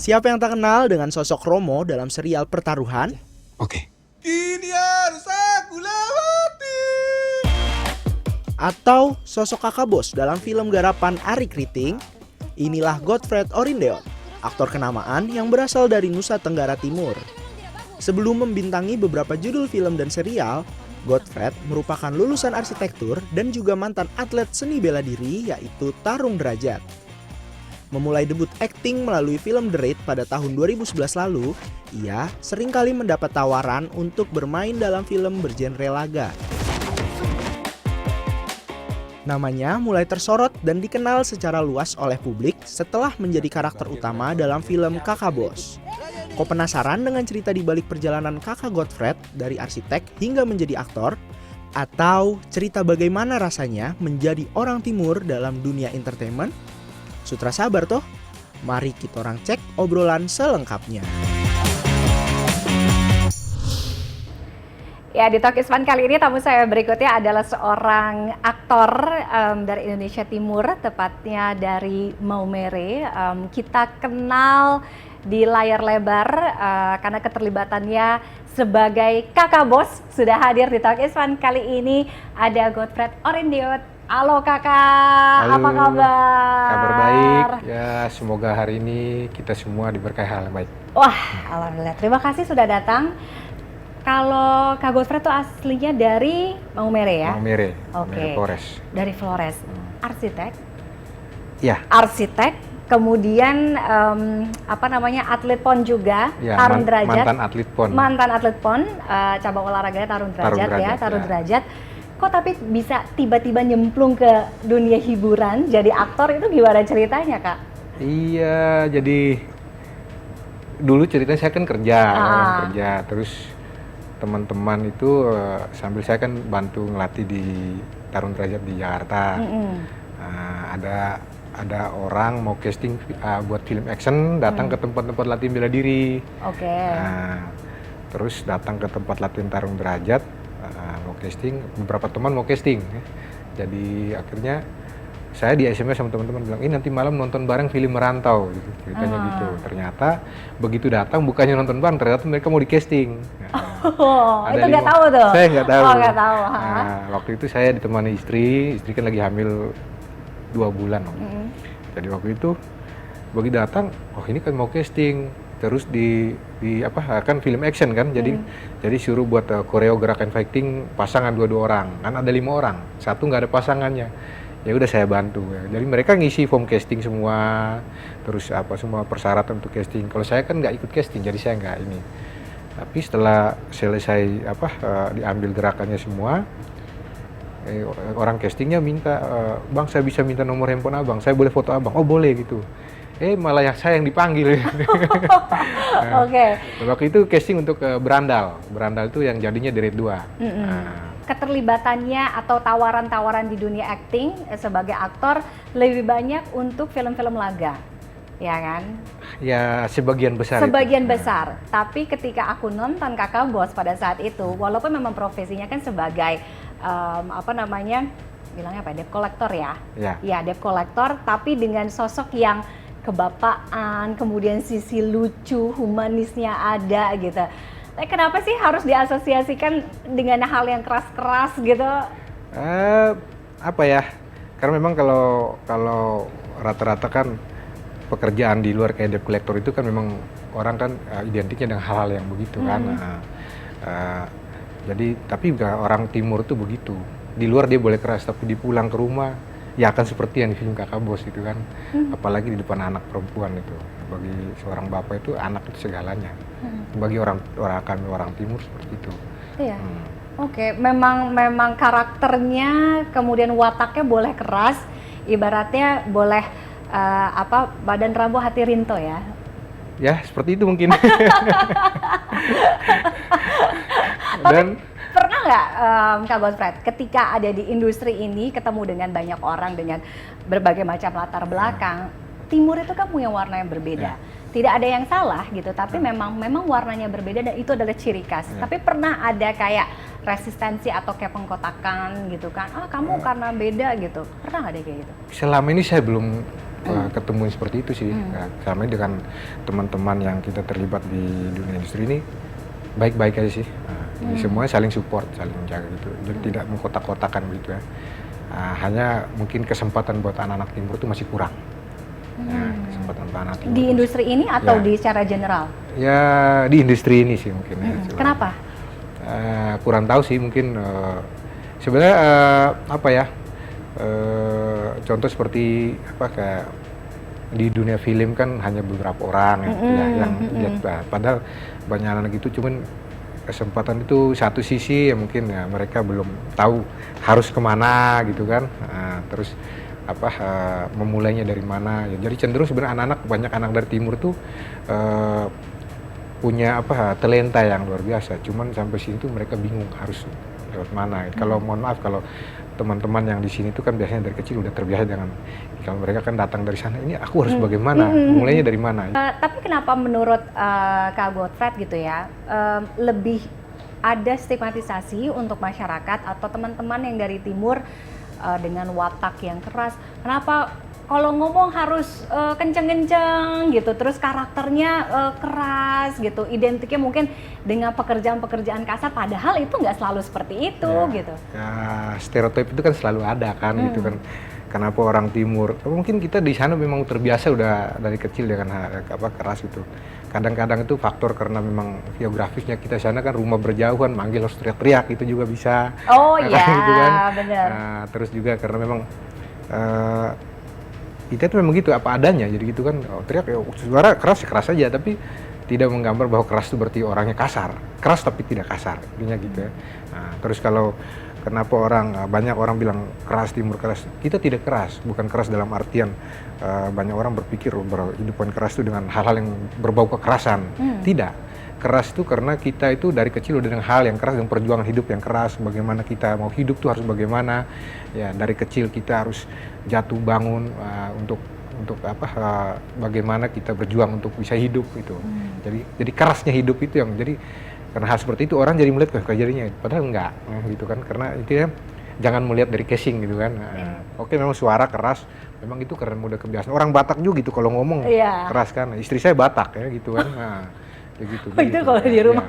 Siapa yang tak kenal dengan sosok Romo dalam serial Pertaruhan? Oke. Kini harus aku lewati. Atau sosok kakak bos dalam film garapan Ari Kriting? Inilah Godfred Orindeot, aktor kenamaan yang berasal dari Nusa Tenggara Timur. Sebelum membintangi beberapa judul film dan serial, Godfred merupakan lulusan arsitektur dan juga mantan atlet seni bela diri yaitu tarung derajat. Memulai debut akting melalui film The Raid pada tahun 2011 lalu, ia seringkali mendapat tawaran untuk bermain dalam film bergenre laga. Namanya mulai tersorot dan dikenal secara luas oleh publik setelah menjadi karakter utama dalam film Kakak Bos. Kok penasaran dengan cerita di balik perjalanan kakak Godfred dari arsitek hingga menjadi aktor? Atau cerita bagaimana rasanya menjadi orang timur dalam dunia entertainment? Sutra sabar toh? Mari kita orang cek obrolan selengkapnya. Ya, di Talk is Fun kali ini tamu saya berikutnya adalah seorang aktor dari Indonesia Timur, tepatnya dari Maumere. Kita kenal di layar lebar karena keterlibatannya sebagai kakak bos. Sudah hadir di Talk is Fun kali ini ada Godfred Orindeot. Halo kakak, Halo, apa kabar? Kabar baik, ya semoga hari ini kita semua diberkahi hal yang baik. Wah, alhamdulillah. Terima kasih sudah datang. Kalau Kak Godfred tuh aslinya dari Maumere ya? Maumere, Oke. Maumere Flores. Dari Flores. Arsitek? Ya, Arsitek, kemudian atlet PON juga, ya tarung derajat. mantan atlet PON. Mantan atlet PON, cabang olahraganya tarung derajat, tarung ya. derajat. Kok tapi bisa tiba-tiba nyemplung ke dunia hiburan, jadi aktor itu gimana ceritanya Kak? Iya, jadi dulu ceritanya saya kan kerja, terus teman-teman itu sambil saya kan bantu ngelatih di tarung derajat di Jakarta. Ada orang mau casting buat film action, datang ke tempat-tempat latihan bela diri. Oke. Terus datang ke tempat latihan tarung derajat, mau casting, beberapa teman mau casting. Jadi akhirnya saya di SMS sama teman-teman bilang, ini nanti malam nonton bareng film Merantau, gitu, ceritanya gitu. Ternyata begitu datang bukannya nonton bareng, ternyata mereka mau di casting. Itu nggak tahu tuh? Saya nggak tahu. Oh, nggak tahu. Waktu itu saya ditemani istri kan lagi hamil 2 bulan. Jadi waktu itu begitu datang, oh ini kan mau casting. Terus kan film action kan, jadi suruh buat koreo gerakan fighting pasangan 2 orang, kan ada 5 orang, satu nggak ada pasangannya, ya udah saya bantu ya. Jadi mereka ngisi form casting semua, terus semua persyaratan untuk casting. Kalau saya kan nggak ikut casting, jadi saya nggak ini. Tapi setelah selesai diambil gerakannya semua, orang castingnya minta, bang saya bisa minta nomor handphone abang, saya boleh foto abang, oh boleh gitu. Malah saya yang dipanggil. Oke. Waktu itu casting untuk Berandal itu yang jadinya di Raid 2. Keterlibatannya atau tawaran-tawaran di dunia acting sebagai aktor lebih banyak untuk film-film laga, ya kan? Ya sebagian besar. Sebagian besar. Tapi ketika aku nonton Kakak Bos pada saat itu, walaupun memang profesinya kan sebagai bilangnya apa? Debt collector ya? Ya, debt collector, tapi dengan sosok yang kebapaan, kemudian sisi lucu, humanisnya ada gitu. Tapi kenapa sih harus diasosiasikan dengan hal yang keras-keras gitu? Karena memang kalau rata-rata kan pekerjaan di luar kayak debt collector itu kan memang orang kan identiknya dengan hal-hal yang begitu kan. Jadi tapi juga orang timur itu begitu. Di luar dia boleh keras, tapi di pulang ke rumah ya akan seperti yang di film Kakak Bos itu kan. Apalagi di depan anak perempuan itu. Bagi seorang bapak itu anak itu segalanya. Bagi orang timur seperti itu. Iya. Oke, memang karakternya kemudian wataknya boleh keras, ibaratnya boleh badan Rambo hati Rinto ya. Ya, seperti itu mungkin. Dan pernah nggak Kak Godfred ketika ada di industri ini ketemu dengan banyak orang dengan berbagai macam latar belakang, timur itu kan punya warna yang berbeda. Tidak ada yang salah gitu, tapi memang warnanya berbeda dan itu adalah ciri khas. Tapi pernah ada kayak resistensi atau kayak pengkotakan gitu kan? Kamu karena beda gitu. Pernah nggak ada kayak gitu? selama ini saya belum ketemu seperti itu sih. Nah, kami dengan teman-teman yang kita terlibat di dunia industri ini baik-baik aja sih. Nah, jadi semuanya saling support, saling menjaga gitu. Jadi tidak mengkotak-kotakan gitu ya. Hanya mungkin kesempatan buat anak-anak timur itu masih kurang. Ya, kesempatan buat anak timur Di industri ini atau Ya. di secara general? ya di industri ini sih mungkin ya. Cuma, Kenapa? kurang tahu sih mungkin sebenarnya apa ya contoh seperti apa kayak di dunia film kan hanya beberapa orang ya, yang lihat, padahal banyak anak gitu, cuman kesempatan itu satu sisi ya mungkin ya mereka belum tahu harus kemana gitu kan. Terus apa memulainya dari mana ya, jadi cenderung sebenarnya anak-anak, banyak anak dari timur tuh punya apa talenta yang luar biasa, cuman sampai sini tuh mereka bingung harus lewat mana. Kalau mohon maaf, kalau teman-teman yang di sini tuh kan biasanya dari kecil udah terbiasa dengan, kalau mereka kan datang dari sana, ini aku harus bagaimana, mulainya dari mana. Tapi kenapa menurut Kak Godfred gitu ya, lebih ada stigmatisasi untuk masyarakat atau teman-teman yang dari timur dengan watak yang keras? Kenapa kalau ngomong harus kenceng-kenceng gitu, terus karakternya keras gitu, identiknya mungkin dengan pekerjaan-pekerjaan kasar, padahal itu nggak selalu seperti itu gitu. Ya, stereotip itu kan selalu ada kan gitu kan. Kenapa orang timur? Mungkin kita di sana memang terbiasa udah dari kecil dengan apa keras itu. Kadang-kadang itu faktor karena memang geografisnya kita sana kan rumah berjauhan, manggil harus teriak-teriak itu juga bisa. Oh iya, gitu kan. benar. Terus juga karena memang kita itu memang gitu apa adanya, jadi gitu kan, teriak ya suara keras ya keras aja, tapi tidak menggambar bahwa keras itu berarti orangnya kasar, keras tapi tidak kasar, intinya gitu ya. Terus kalau kenapa banyak orang bilang keras timur keras, kita tidak keras, bukan keras dalam artian banyak orang berpikir berhidupan keras itu dengan hal-hal yang berbau kekerasan, tidak. Keras itu karena kita itu dari kecil udah dengan hal yang keras, dengan perjuangan hidup yang keras, bagaimana kita mau hidup tuh harus bagaimana ya, dari kecil kita harus jatuh bangun untuk apa bagaimana kita berjuang untuk bisa hidup itu. Jadi kerasnya hidup itu yang jadi, karena hal seperti itu orang jadi melihat kayak jadinya, padahal enggak gitu kan, karena itu ya jangan melihat dari casing gitu kan. Oke, memang suara keras, memang itu karena udah kebiasaan. Orang Batak juga gitu kalau ngomong keras kan. Istri saya Batak ya gitu kan. Ya gitu. Oh, itu kalau di rumah.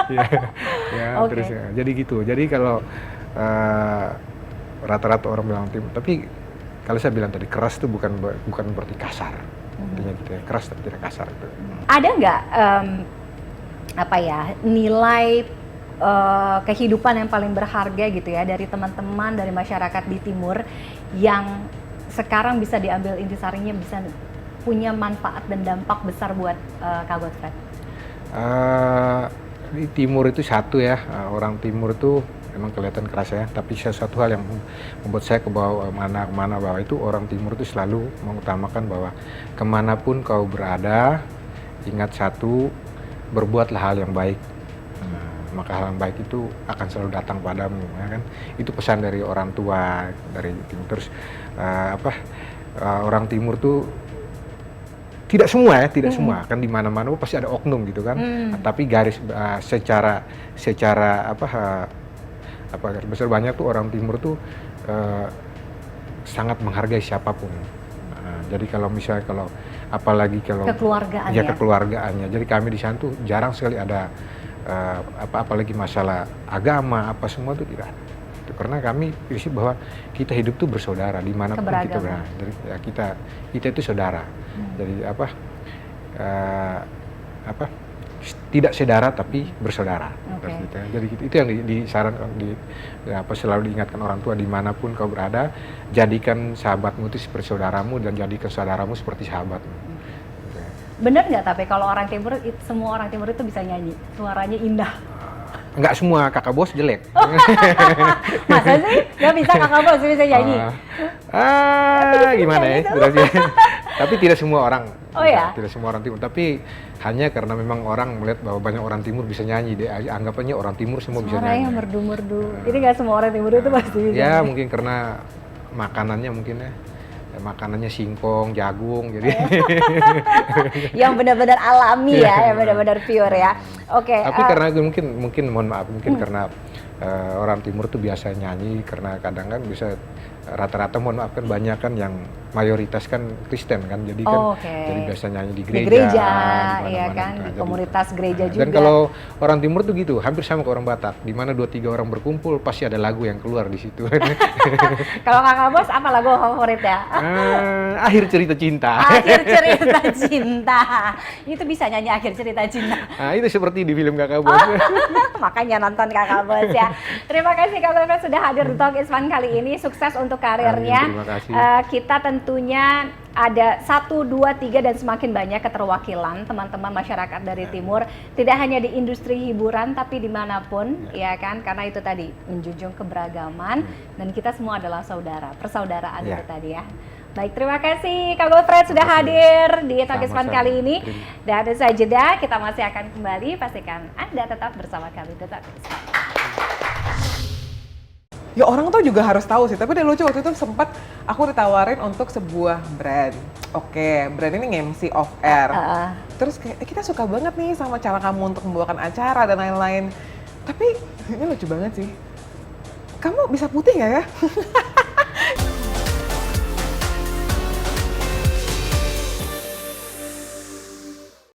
Okay. Terus ya, jadi gitu. Jadi kalau rata-rata orang bilang timur, tapi kalau saya bilang tadi keras itu bukan berarti kasar. Artinya gitu ya, keras tapi tidak kasar itu. Ada nggak apa ya nilai kehidupan yang paling berharga gitu ya dari teman-teman dari masyarakat di timur yang sekarang bisa diambil intisarinya, bisa punya manfaat dan dampak besar buat Kak Godfred? Di timur itu satu ya, orang timur itu memang kelihatan keras ya, tapi sesuatu hal yang membuat saya kebawa mana-mana, bahwa itu orang timur itu selalu mengutamakan bahwa kemanapun kau berada, ingat satu, berbuatlah hal yang baik. Maka hal yang baik itu akan selalu datang padamu, ya kan? Itu pesan dari orang tua dari timur. Terus orang timur tuh tidak semua ya, tidak semua kan, di mana-mana pasti ada oknum gitu kan. Tapi garis secara garis besar banyak tuh orang timur tuh sangat menghargai siapapun. Jadi kalau misalnya apalagi kalau kekeluargaannya. Jadi kami di sana tuh jarang sekali ada apalagi masalah agama apa semua tuh tidak ada. Karena kami prinsip bahwa kita hidup tuh bersaudara dimanapun kita berada. Jadi ya kita itu saudara. Jadi tidak saudara tapi bersaudara. Gitu ya. Jadi itu yang disarankan selalu diingatkan orang tua, dimanapun kau berada, jadikan sahabatmu itu seperti saudaramu dan jadikan saudaramu seperti sahabatmu. Gitu ya. Bener nggak tapi kalau orang timur, semua orang timur itu bisa nyanyi, suaranya indah? Enggak semua kakak bos jelek. Masa sih? Nggak bisa kakak bos bisa nyanyi? Gimana ya? Tapi tidak semua orang. Oh ya? Tidak semua orang timur. Tapi hanya karena memang orang melihat bahwa banyak orang timur bisa nyanyi. Anggapannya orang timur semua bisa nyanyi. Suaranya merdu-merdu. Jadi nggak semua orang timur itu pasti bisa. Ya mungkin karena makanannya mungkin ya. Makanannya singkong, jagung, jadi yang benar-benar alami ya, yang benar-benar pure ya. Oke. Tapi karena mungkin mohon maaf, mungkin karena orang timur tuh biasa nyanyi, karena kadang kan bisa rata-rata mohon maaf kan banyak kan yang mayoritas kan Kristen kan, jadi kan Oh, oke. jadi biasa nyanyi di Di gereja, gereja, di iya mana-mana. kan, Nah, di jadi- komunitas gereja Nah, juga. Dan kalau orang Timur tuh gitu, hampir sama ke orang Batak, di mana 2-3 orang berkumpul pasti ada lagu yang keluar di situ. Kalau Kakak Bos, apa lagu favoritnya? Akhir cerita cinta. Akhir cerita cinta. Itu bisa nyanyi akhir cerita cinta. Nah, itu seperti di film Kakak Bos. Makanya nonton Kakak Bos ya. Terima kasih Kak Godfred sudah hadir di Talk is Fun kali ini. Sukses untuk karirnya. Amin, terima kasih. Kita tentunya ada 1, 2, 3 dan semakin banyak keterwakilan teman-teman masyarakat dari Timur. Tidak hanya di industri hiburan tapi dimanapun, ya kan? Karena itu tadi menjunjung keberagaman dan kita semua adalah saudara, persaudaraan Ya. itu tadi ya. Baik, terima kasih Kak Godfred sudah hadir di Talk is Fun Sama-sama. kali ini. Terima- Dan usai jeda kita masih akan kembali. Pastikan Anda tetap bersama kami di Talk is Fun. Ya orang tuh juga harus tahu sih, tapi dia lucu waktu itu sempat aku ditawarin untuk sebuah brand. Oke, brand ini nge-MC off air. Terus kayak, kita suka banget nih sama cara kamu untuk membawakan acara dan lain-lain. Tapi ini lucu banget sih. Kamu bisa putih nggak ya?